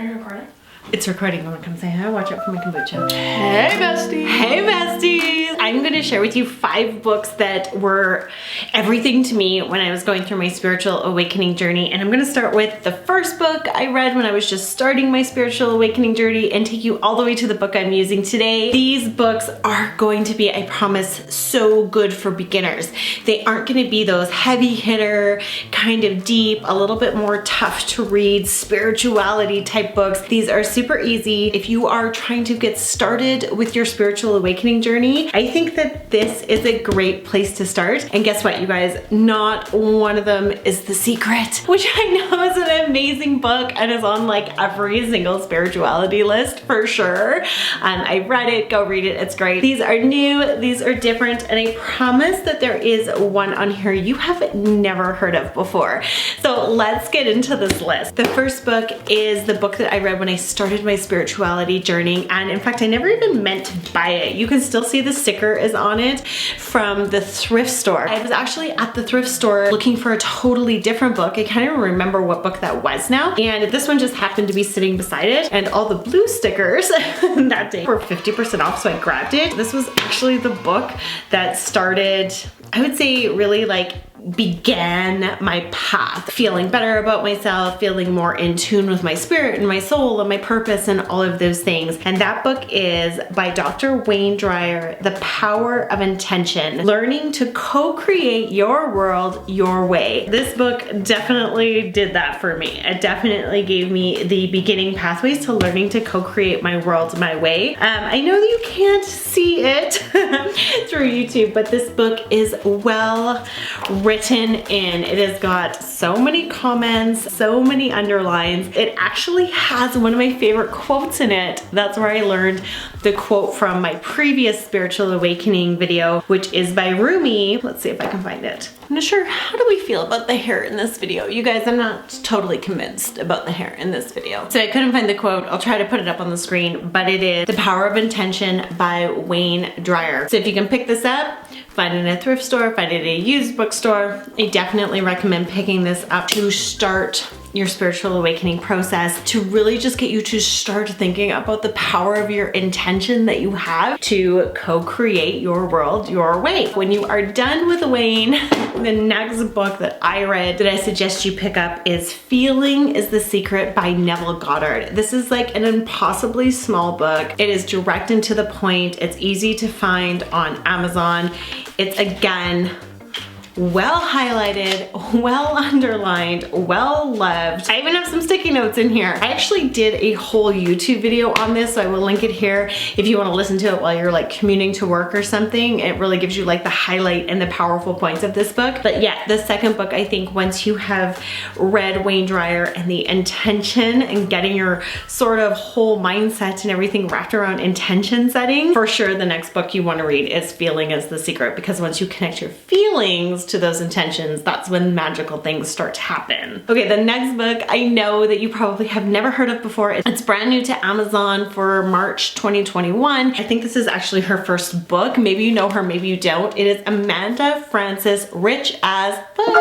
Are you recording? It's recording. I'm gonna come say hi. Watch out for my kombucha. Hey besties! Hey besties! I'm gonna share with you 5 books that were everything to me when I was going through my spiritual awakening journey. And I'm gonna start with the first book I read when I was just starting my spiritual awakening journey and take you all the way to the book I'm using today. These books are going to be, I promise, so good for beginners. They aren't gonna be those heavy hitter, kind of deep, a little bit more tough to read, spirituality type books. These are super easy. If you are trying to get started with your spiritual awakening journey, I think that this is a great place to start. And guess what, you guys? Not one of them is The Secret, which I know is an amazing book and is on like every single spirituality list for sure. I read it, go read it, it's great. These are new, these are different, and I promise that there is one on here you have never heard of before. So let's get into this list. The first book is the book that I read when I started my spirituality journey, and in fact I never even meant to buy it. You can still see the sticker is on it from the thrift store. I was actually at the thrift store looking for a totally different book. I can't even remember what book that was now, and this one just happened to be sitting beside it, and all the blue stickers that day were 50% off, so I grabbed it. This was actually the book that started, I would say, really like began my path, feeling better about myself, feeling more in tune with my spirit and my soul and my purpose and all of those things. And that book is by Dr. Wayne Dyer, The Power of Intention, Learning to Co-Create Your World Your Way. This book definitely did that for me. It definitely gave me the beginning pathways to learning to co-create my world my way. I know that you can't see it through YouTube, but this book is well written in. It has got so many comments, so many underlines. It actually has one of my favorite quotes in it. That's where I learned the quote from my previous spiritual awakening video, which is by Rumi. Let's see if I can find it. I'm not sure, how do we feel about the hair in this video? You guys, I'm not totally convinced about the hair in this video. So I couldn't find the quote. I'll try to put it up on the screen, but it is The Power of Intention by Wayne Dyer. So if you can pick this up, find it in a thrift store, find it in a used bookstore, I definitely recommend picking this up to start your spiritual awakening process, to really just get you to start thinking about the power of your intention that you have to co-create your world your way. When you are done with Wayne, the next book that I read that I suggest you pick up is Feeling is the Secret by Neville Goddard. This is like an impossibly small book. It is direct and to the point. It's easy to find on Amazon. It's, again, well highlighted, well underlined, well loved. I even have some sticky notes in here. I actually did a whole YouTube video on this, so I will link it here if you want to listen to it while you're like commuting to work or something. It really gives you like the highlight and the powerful points of this book. But yeah, the second book, I think once you have read Wayne Dyer and the intention and getting your sort of whole mindset and everything wrapped around intention setting, for sure the next book you want to read is Feeling is the Secret, because once you connect your feelings to those intentions, that's when magical things start to happen. Okay, the next book I know that you probably have never heard of before. It's brand new to Amazon for March 2021. I think this is actually her first book. Maybe you know her, maybe you don't. It is Amanda Frances, Rich as Fuck.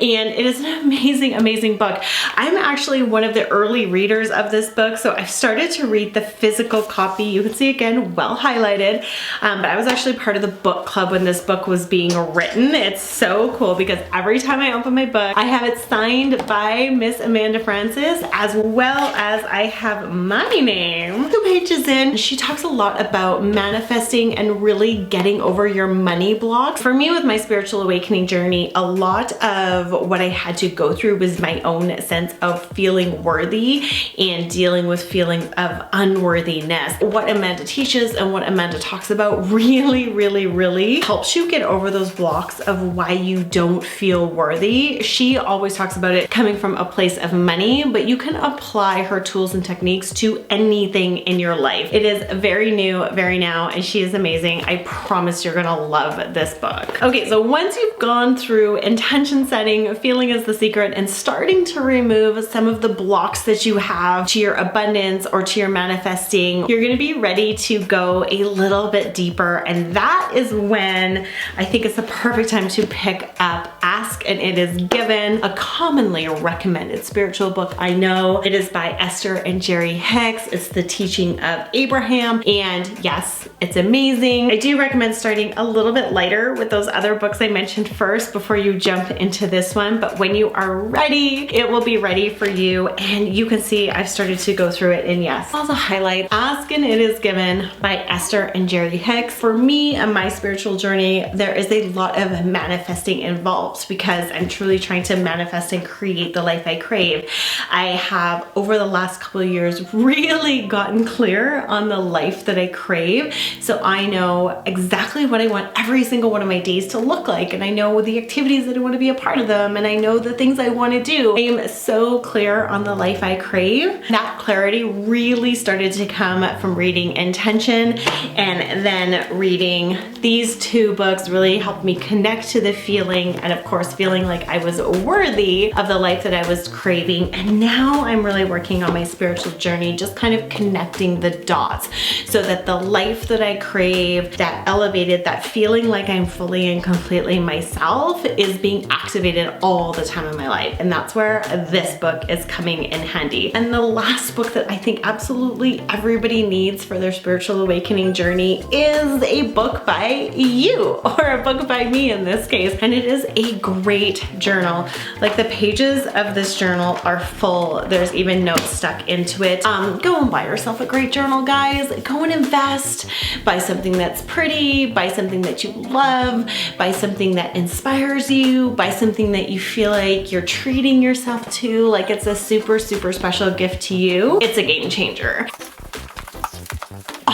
And it is an amazing, amazing book. I'm actually one of the early readers of this book, so I've started to read the physical copy. You can see again, well highlighted, but I was actually part of the book club when this book was being written. It's so cool because every time I open my book, I have it signed by Miss Amanda Frances, as well as I have my name. The pages in, she talks a lot about manifesting and really getting over your money blocks. For me, with my spiritual awakening journey, a lot of what I had to go through was my own sense of feeling worthy and dealing with feelings of unworthiness. What Amanda teaches and what Amanda talks about really, really, really helps you get over those blocks of why you don't feel worthy. She always talks about it coming from a place of money, but you can apply her tools and techniques to anything in your life. It is very new, very now, and she is amazing. I promise you're gonna love this book. Okay, so once you've gone through intention setting, Feeling is the Secret, and starting to remove some of the blocks that you have to your abundance or to your manifesting, you're gonna be ready to go a little bit deeper, and that is when I think it's the perfect time to pick up Ask and It Is Given, a commonly recommended spiritual book, I know. It is by Esther and Jerry Hicks. It's the teaching of Abraham, and yes, it's amazing. I do recommend starting a little bit lighter with those other books I mentioned first before you jump into this one, but when you are ready, it will be ready for you, and you can see I've started to go through it, and yes, also highlight Ask and It Is Given by Esther and Jerry Hicks. For me and my spiritual journey, there is a lot of manifesting involved because I'm truly trying to manifest and create the life I crave. I have, over the last couple of years, really gotten clear on the life that I crave. So I know exactly what I want every single one of my days to look like, and I know the activities that I want to be a part of them, and I know the things I want to do. I am so clear on the life I crave. That clarity really started to come from reading Intention, and then reading these two books really helped me connect to the feeling, and of course feeling like I was worthy of the life that I was craving. And now I'm really working on my spiritual journey, just kind of connecting the dots so that the life that I crave, that elevated, that feeling like I'm fully and completely myself, is being activated all the time in my life. And that's where this book is coming in handy. And the last book that I think absolutely everybody needs for their spiritual awakening journey is a book by you, or a book by me in this case. And it is a great journal. Like, the pages of this journal are full. There's even notes stuck into it. Go and buy yourself a great journal, guys. Go and invest. Buy something that's pretty, buy something that you love, buy something that inspires you, buy something that you feel like you're treating yourself to, like it's a super, super special gift to you. It's a game changer.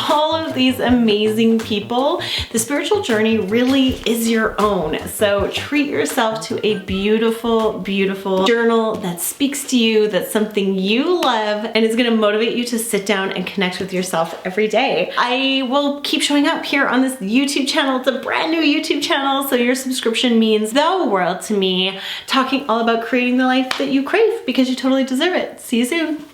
All of these amazing people, the spiritual journey really is your own. So treat yourself to a beautiful, beautiful journal that speaks to you, that's something you love, and is gonna motivate you to sit down and connect with yourself every day. I will keep showing up here on this YouTube channel. It's a brand new YouTube channel, so your subscription means the world to me, talking all about creating the life that you crave because you totally deserve it. See you soon.